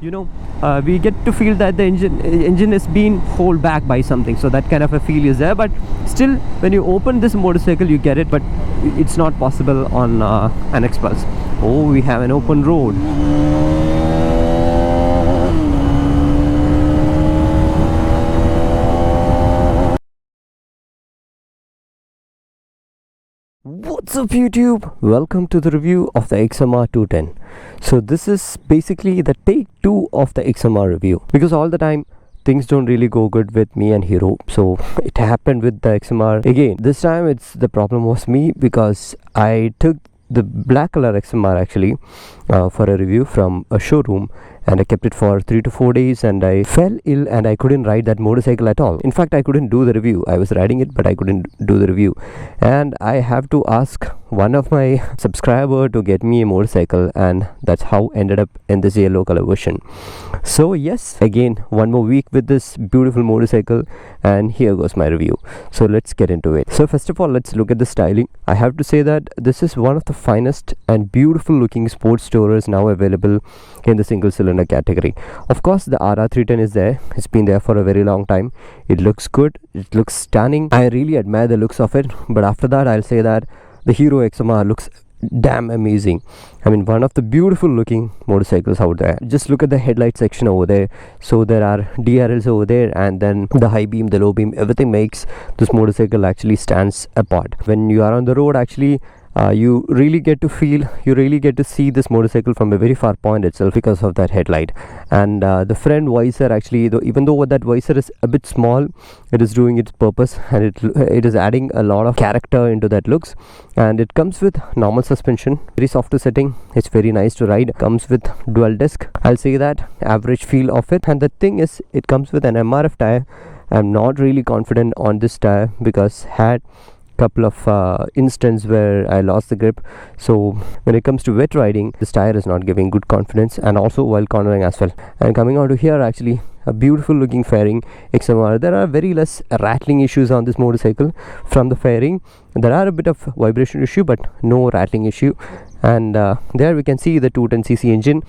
we get to feel that the engine is being held back by something, so that kind of a feel is there. But still, when you open this motorcycle, you get it, but it's not possible on an Xpulse. Oh, we have an open road. What's up YouTube? Welcome to the review of the XMR 210. So this is basically the take 2 of the XMR review, because all the time things don't really go good with me and Hero. So it happened with the XMR again. This time the problem was me, because I took the black color XMR actually for a review from a showroom, and I kept it for 3 to 4 days, and I fell ill and I couldn't ride that motorcycle at all. In fact, I couldn't do the review. I was riding it, but I couldn't do the review, and I have to ask one of my subscriber to get me a motorcycle, and that's how I ended up in this yellow color version. So yes, again, one more week with this beautiful motorcycle, and here goes my review. So let's get into it. So first of all, let's look at the styling. I have to say that this is one of the finest and beautiful looking sports tourers now available in the single cylinder category. Of course, the RR310 is there. It's been there for a very long time. It looks good, it looks stunning. I really admire the looks of it. But after that, I'll say that the Hero XMR looks damn amazing. I mean, one of the beautiful looking motorcycles out there. Just look at the headlight section over there. So there are DRLs over there, and then the high beam, the low beam, everything makes this motorcycle actually stands apart. When you are on the road, actually you really get to see this motorcycle from a very far point itself, because of that headlight. And the front visor actually, even though that visor is a bit small, it is doing its purpose, and it is adding a lot of character into that looks. And it comes with normal suspension, very soft setting. It's very nice to ride. Comes with dual disc, I'll say that. Average feel of it. And the thing is, it comes with an MRF tire. I'm not really confident on this tire, because had couple of instances where I lost the grip. So when it comes to wet riding, this tire is not giving good confidence, and also while cornering as well. And coming on to here, actually a beautiful looking fairing XMR. There are very less rattling issues on this motorcycle from the fairing. There are a bit of vibration issue, but no rattling issue. And there we can see the 210cc engine.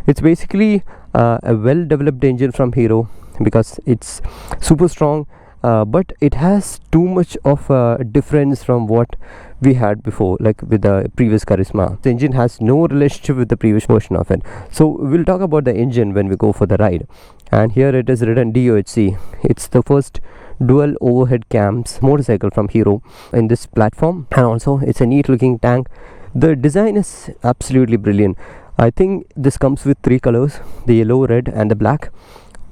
It's basically a well developed engine from Hero, because it's super strong. But it has too much of a difference from what we had before, like with the previous Karizma. The engine has no relationship with the previous version of it. So we'll talk about the engine when we go for the ride. And here it is written DOHC. It's the first dual overhead cams motorcycle from Hero in this platform, and also it's a neat looking tank. The design is absolutely brilliant. I think this comes with 3 colors: the yellow, red, and the black.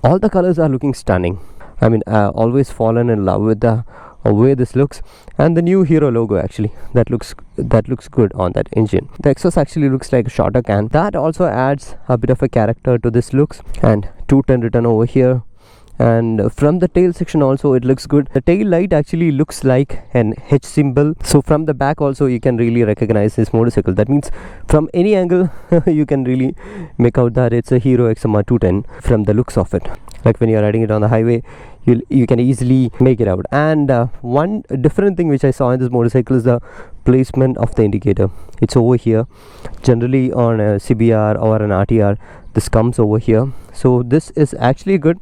All the colors are looking stunning. I mean, always fallen in love with the way this looks. And the new Hero logo, actually, that looks good on that engine. The exhaust actually looks like a shorter can. That also adds a bit of a character to this looks. And 210 written over here. And from the tail section also, it looks good. The tail light actually looks like an H symbol. So from the back also, you can really recognize this motorcycle. That means from any angle you can really make out that it's a Hero XMR 210 from the looks of it. Like when you're riding it on the highway, you can easily make it out. And one different thing which I saw in this motorcycle is the placement of the indicator. It's over here. Generally on a CBR or an RTR, this comes over here. So this is actually good,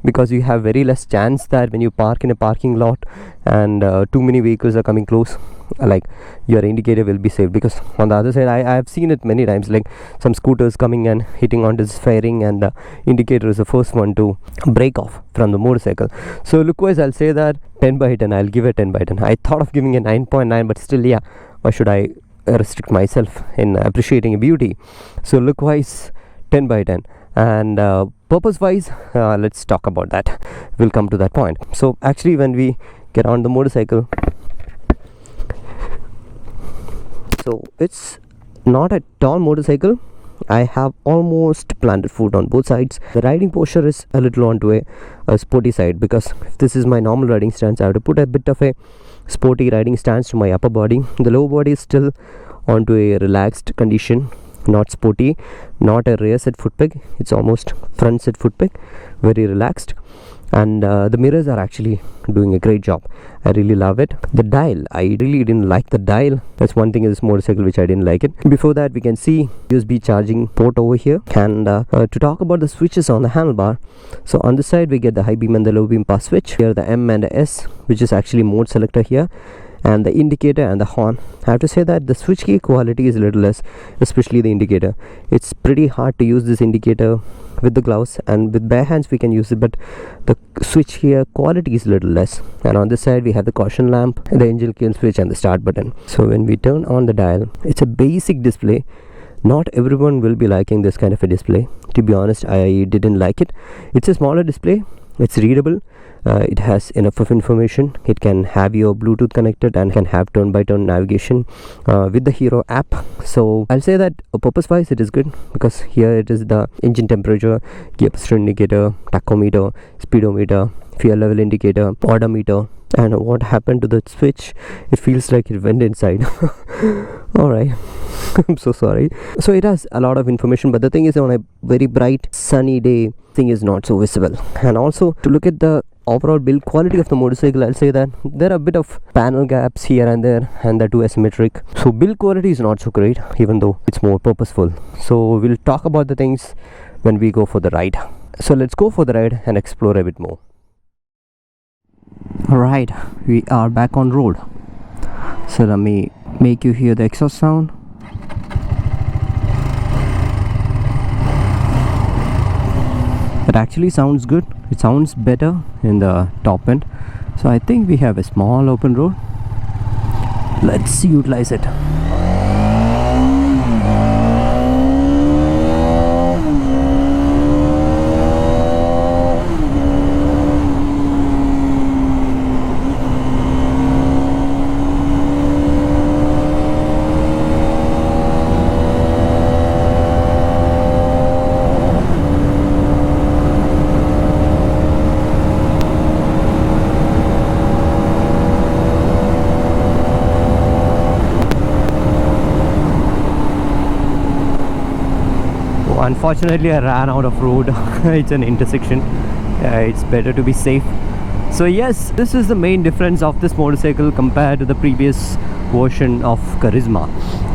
because you have very less chance that when you park in a parking lot and too many vehicles are coming close, like your indicator will be saved. Because on the other side, I have seen it many times, like some scooters coming and hitting onto this fairing, and the indicator is the first one to break off from the motorcycle. So look wise, I'll say that 10 by 10. I'll give it 10 by 10. I thought of giving a 9.9, but still, yeah, why should I restrict myself in appreciating beauty? So look wise, 10 by 10. And purpose wise, let's talk about that. We'll come to that point. So actually, when we get on the motorcycle, so it's not a tall motorcycle. I have almost planted foot on both sides. The riding posture is a little onto a sporty side, because if this is my normal riding stance, I have to put a bit of a sporty riding stance to my upper body. The lower body is still onto a relaxed condition, not sporty, not a rear set foot peg. It's almost front set foot peg, very relaxed. and the mirrors are actually doing a great job. I really love it. The dial, I really didn't like the dial. That's one thing in this motorcycle which I didn't like it. Before that, we can see USB charging port over here. And to talk about the switches on the handlebar, so on this side we get the high beam and the low beam pass switch. Here the M and the S, which is actually mode selector here, and the indicator and the horn. I have to say that the switch key quality is a little less, especially the indicator. It's pretty hard to use this indicator with the gloves, and with bare hands we can use it, but the switch here quality is a little less. And on this side we have the caution lamp, the engine kill switch, and the start button. So when we turn on the dial, it's a basic display. Not everyone will be liking this kind of a display. To be honest, I didn't like it. It's a smaller display, it's readable, it has enough of information. It can have your Bluetooth connected and can have turn-by-turn navigation with the Hero app. So I'll say that purpose wise it is good, because here it is the engine temperature, gear pressure indicator, tachometer, speedometer, fuel level indicator, odometer. And what happened to the switch? It feels like it went inside. Alright. I'm so sorry. So it has a lot of information, but the thing is, on a very bright sunny day, thing is not so visible. And also, to look at the overall build quality of the motorcycle, I'll say that there are a bit of panel gaps here and there, and they're too asymmetric. So build quality is not so great, even though it's more purposeful. So we'll talk about the things when we go for the ride. So let's go for the ride and explore a bit more. Alright, we are back on road. So let me make you hear the exhaust sound. It actually sounds good. It sounds better in the top end. So I think we have a small open road. Let's utilize it. Unfortunately, I ran out of road. It's an intersection. It's better to be safe. So yes, this is the main difference of this motorcycle compared to the previous version of Karizma.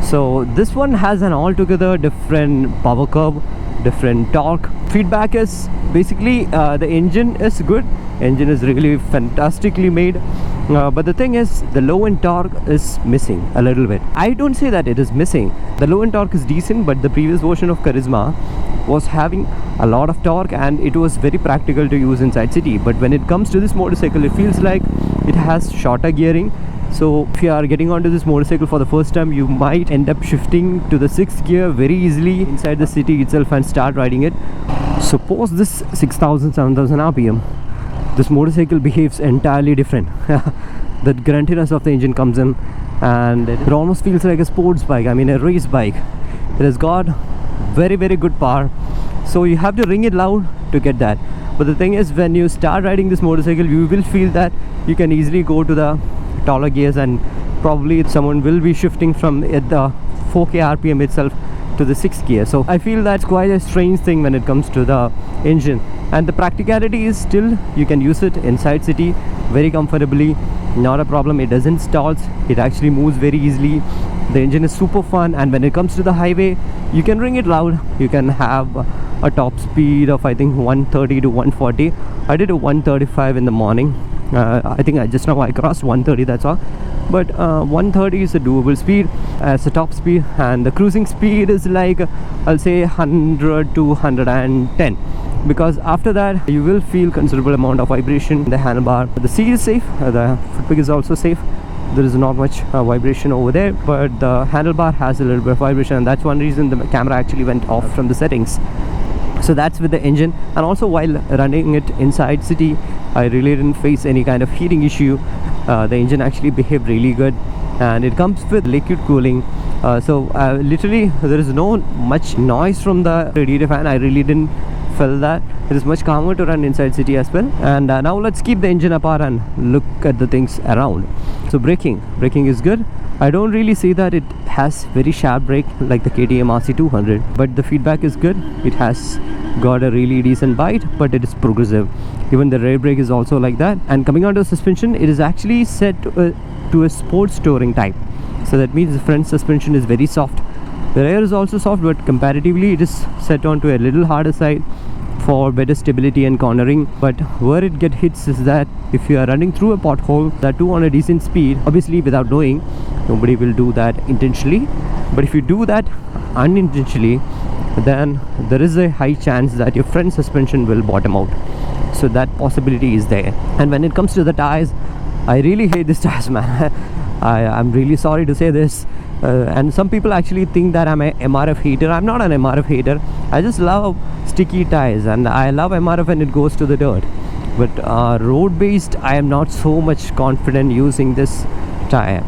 So this one has an altogether different power curve, different torque. Feedback is basically the engine is good. Engine is really fantastically made. But the thing is, the low end torque is missing a little bit. I don't say that it is missing. The low end torque is decent, but the previous version of Karizma was having a lot of torque and it was very practical to use inside city. But when it comes to this motorcycle, it feels like it has shorter gearing. So if you are getting onto this motorcycle for the first time, you might end up shifting to the 6th gear very easily inside the city itself and start riding it. Suppose this 6,000, 7,000 RPM, this motorcycle behaves entirely different. The gruntiness of the engine comes in and it almost feels like a sports bike, I mean a race bike. It has got very good power, so you have to ring it loud to get that. But the thing is, when you start riding this motorcycle, you will feel that you can easily go to the taller gears, and probably someone will be shifting from the 4k RPM itself to the 6th gear. So I feel that's quite a strange thing when it comes to the engine. And the practicality is still, you can use it inside city very comfortably, not a problem. It doesn't stall, it actually moves very easily. The engine is super fun, and when it comes to the highway, you can ring it loud. You can have a top speed of I think 130 to 140. I did a 135 in the morning. I think just now I crossed 130, that's all. But 130 is a doable speed as a top speed, and the cruising speed is like I'll say 100 to 110, because after that you will feel considerable amount of vibration in the handlebar. The seat is safe, the footpeg is also safe. There is not much vibration over there, but the handlebar has a little bit of vibration, and that's one reason the camera actually went off from the settings. So that's with the engine. And also while running it inside city, I really didn't face any kind of heating issue. The engine actually behaved really good, and it comes with liquid cooling. So literally there is no much noise from the radiator fan. I really didn't feel that. It is much calmer to run inside city as well. And now let's keep the engine apart and look at the things around. So braking is good. I don't really say that it has very sharp brake like the KTM RC200, but the feedback is good. It has got a really decent bite, but it is progressive. Even the rear brake is also like that. And coming on to suspension, it is actually set to a sports touring type. So that means the front suspension is very soft. The rear is also soft, but comparatively it is set on to a little harder side for better stability and cornering. But where it gets hits is that if you are running through a pothole, that too on a decent speed, obviously without knowing, nobody will do that intentionally, but if you do that unintentionally, then there is a high chance that your front suspension will bottom out. So that possibility is there. And when it comes to the tires, I really hate these tires, man. I'm really sorry to say this, and some people actually think that I'm a MRF hater. I'm not an MRF hater. I just love sticky tires, and I love MRF when it goes to the dirt. But road based, I am not so much confident using this tire.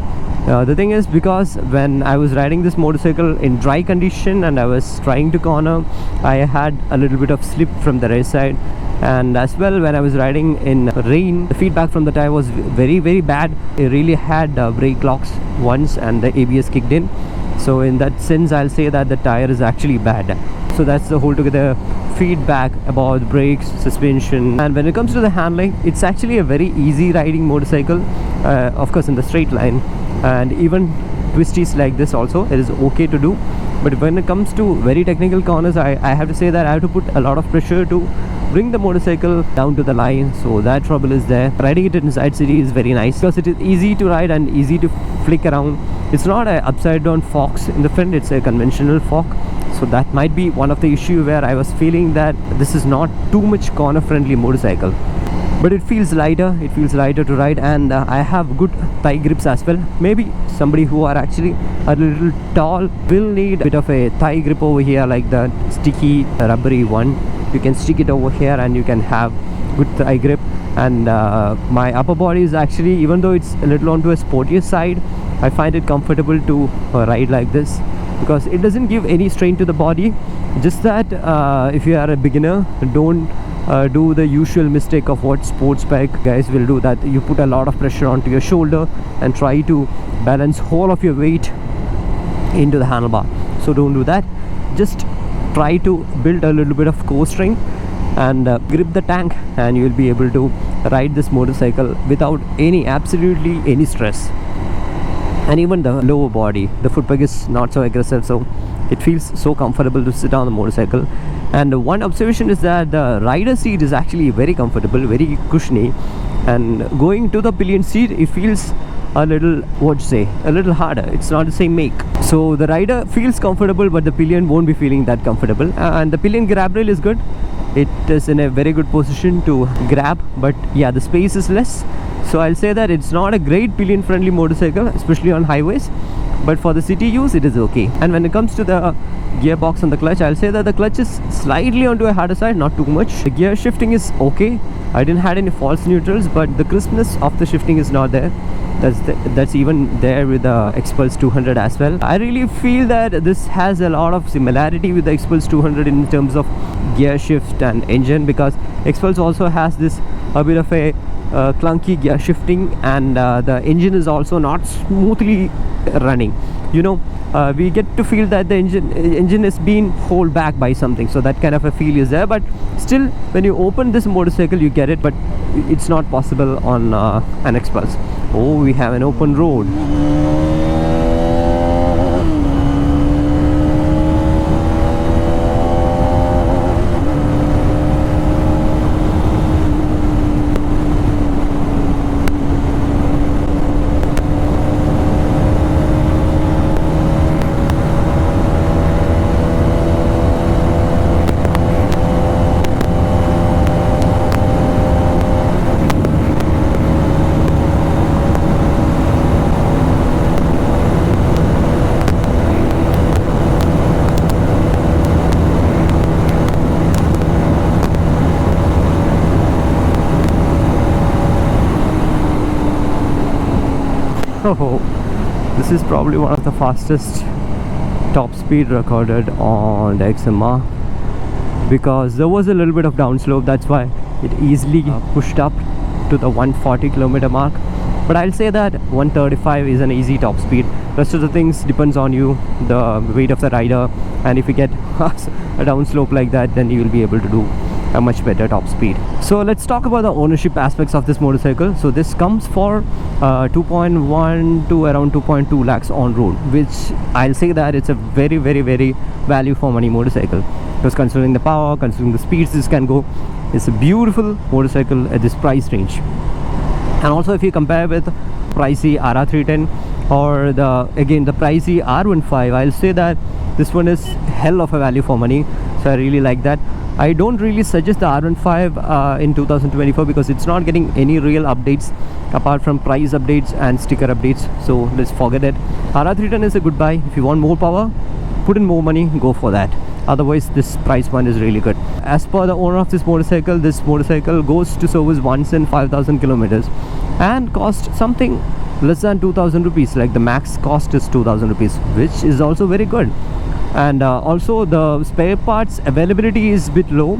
The thing is, because when I was riding this motorcycle in dry condition and I was trying to corner, I had a little bit of slip from the rear side. And as well, when I was riding in rain, the feedback from the tire was very bad. It really had brake locks once and the ABS kicked in. So in that sense, I'll say that the tire is actually bad. So that's the whole together feedback about brakes, suspension. And when it comes to the handling, it's actually a very easy riding motorcycle, of course in the straight line, and even twisties like this also it is okay to do. But when it comes to very technical corners, I have to say that I have to put a lot of pressure to bring the motorcycle down to the line. So that trouble is there. Riding it inside city is very nice because it is easy to ride and easy to flick around. It's not an upside down forks in the front, it's a conventional fork. So that might be one of the issue where I was feeling that this is not too much corner friendly motorcycle. But it feels lighter to ride, and I have good thigh grips as well. Maybe somebody who are actually a little tall will need a bit of a thigh grip over here, like the sticky rubbery one. You can stick it over here and you can have good thigh grip. And my upper body is actually, even though it's a little onto a sportier side, I find it comfortable to ride like this because it doesn't give any strain to the body. Just that if you are a beginner, don't do the usual mistake of what sports bike guys will do, that you put a lot of pressure onto your shoulder and try to balance whole of your weight into the handlebar. So don't do that. Just try to build a little bit of core strength and grip the tank, and you will be able to ride this motorcycle without absolutely any stress. And even the lower body, the foot peg is not so aggressive, so it feels so comfortable to sit on the motorcycle. And one observation is that the rider seat is actually very comfortable, very cushiony, and going to the pillion seat, it feels a little, a little harder. It's not the same make. So the rider feels comfortable, but the pillion won't be feeling that comfortable. And the pillion grab rail is good. It is in a very good position to grab, but yeah, the space is less. So I'll say that it's not a great pillion friendly motorcycle, especially on highways, but for the city use it is okay. And when it comes to the gearbox and the clutch, I'll say that the clutch is slightly onto a harder side, not too much. The gear shifting is okay. I didn't had any false neutrals, but the crispness of the shifting is not there. That's even there with the Xpulse 200 as well. I really feel that this has a lot of similarity with the Xpulse 200 in terms of gear shift and engine, because Xpulse also has this a bit of a clunky gear shifting, and the engine is also not smoothly running. You know, we get to feel that the engine is being held back by something, so that kind of a feel is there. But still, when you open this motorcycle, you get it, but it's not possible on an Xpulse. Oh, we have an open road. Oh, this is probably one of the fastest top speed recorded on the XMR, because there was a little bit of downslope. That's why it easily pushed up to the 140 kilometer mark. But I'll say that 135 is an easy top speed. Rest of the things depends on you, the weight of the rider, and if you get a down slope like that, then you will be able to do a much better top speed. So let's talk about the ownership aspects of this motorcycle. So this comes for 2.1 to around 2.2 lakhs on road, which I'll say that it's a very value for money motorcycle, because considering the power, considering the speeds this can go, it's a beautiful motorcycle at this price range. And also if you compare with pricey RR310 or the pricey R15, I'll say that this one is hell of a value for money. So I really like that. I don't really suggest the R15 in 2024 because it's not getting any real updates apart from price updates and sticker updates, so let's forget it. RR310 is a good buy. If you want more power, put in more money, go for that. Otherwise this price one is really good. As per the owner of this motorcycle goes to service once in 5,000 kilometers and cost something less than 2,000 rupees. Like the max cost is 2,000 rupees, which is also very good. And also the spare parts availability is a bit low,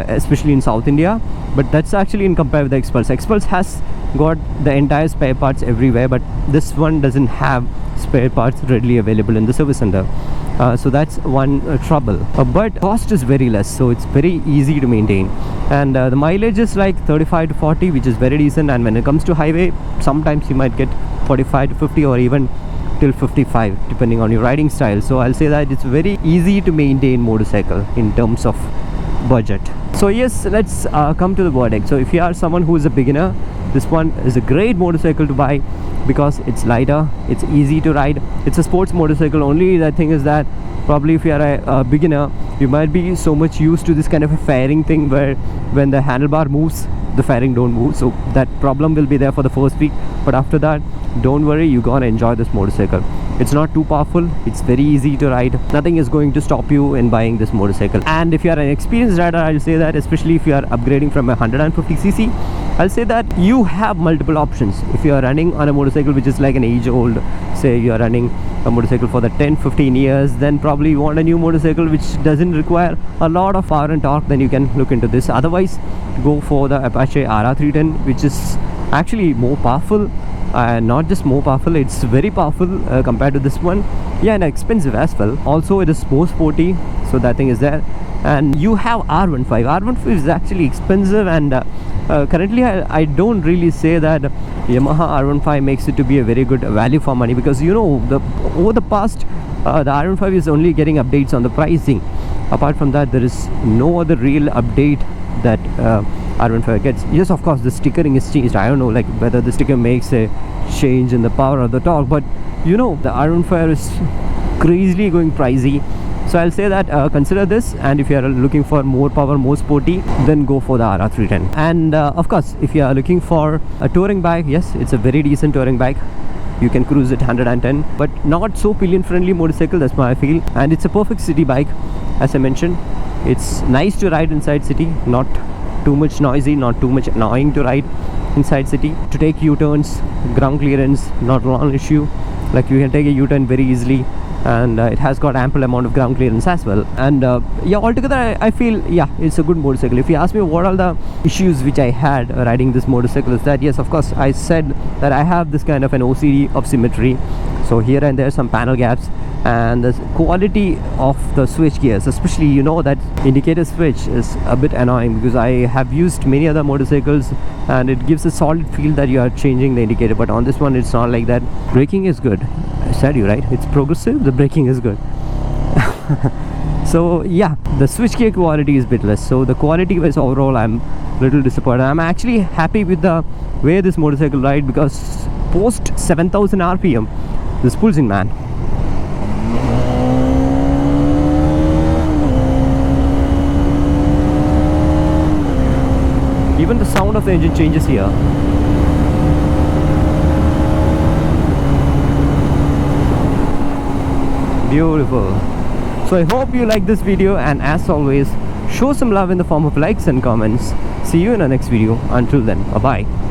especially in South India, but that's actually in compare with the Xpulse has got the entire spare parts everywhere, but this one doesn't have spare parts readily available in the service center. So that's one trouble, but cost is very less, so it's very easy to maintain. And the mileage is like 35 to 40, which is very decent. And when it comes to highway, sometimes you might get 45 to 50 or even till 55 depending on your riding style. So I'll say that it's very easy to maintain motorcycle in terms of budget. So yes, let's come to the verdict. So if you are someone who is a beginner, this one is a great motorcycle to buy because it's lighter, it's easy to ride, it's a sports motorcycle. Only the thing is that probably if you are a beginner, you might be so much used to this kind of a fairing thing where when the handlebar moves, the fairing don't move, so that problem will be there for the first week. But after that, don't worry, you're gonna enjoy this motorcycle. It's not too powerful, it's very easy to ride, nothing is going to stop you in buying this motorcycle. And if you are an experienced rider, I'll say that, especially if you are upgrading from a 150cc, I'll say that you have multiple options. If you are running on a motorcycle which is like an age old, say you are running a motorcycle for the 10-15 years, then probably you want a new motorcycle which doesn't require a lot of power and torque, then you can look into this. Otherwise, go for the Apache RR310, which is actually more powerful. Not just more powerful, it's very powerful compared to this one. Yeah, and expensive as well. Also it is more sporty, so that thing is there. And you have R15. R15 is actually expensive, and currently I don't really say that Yamaha R15 makes it to be a very good value for money, because you know, over the past the R15 is only getting updates on the pricing. Apart from that, there is no other real update that R15 gets. Yes, of course the stickering is changed. I don't know like whether the sticker makes a change in the power or the torque, but you know, the R15 is crazily going pricey. So I'll say that consider this, and if you are looking for more power, more sporty, then go for the RR310. And of course, if you are looking for a touring bike, yes, it's a very decent touring bike. You can cruise at 110, but not so pillion friendly motorcycle, that's what I feel. And it's a perfect city bike, as I mentioned. It's nice to ride inside city, not too much noisy, not too much annoying to ride inside city. To take U-turns, ground clearance, not an issue. Like you can take a U-turn very easily, and it has got ample amount of ground clearance as well. And yeah, altogether I feel, yeah, it's a good motorcycle. If you ask me what are the issues which I had riding this motorcycle, is that yes, of course, I said that I have this kind of an OCD of symmetry. So here and there some panel gaps, and the quality of the switch gears, especially, you know, that indicator switch is a bit annoying, because I have used many other motorcycles and it gives a solid feel that you are changing the indicator, but on this one it's not like that. Braking is good, I said you right, it's progressive, the braking is good. So yeah, the switch gear quality is a bit less, so the quality wise overall I'm little disappointed. I'm actually happy with the way this motorcycle ride, because post 7,000 RPM this pulls in, man. Even the sound of the engine changes here. Beautiful. So I hope you like this video, and as always, show some love in the form of likes and comments. See you in the next video. Until then, bye bye.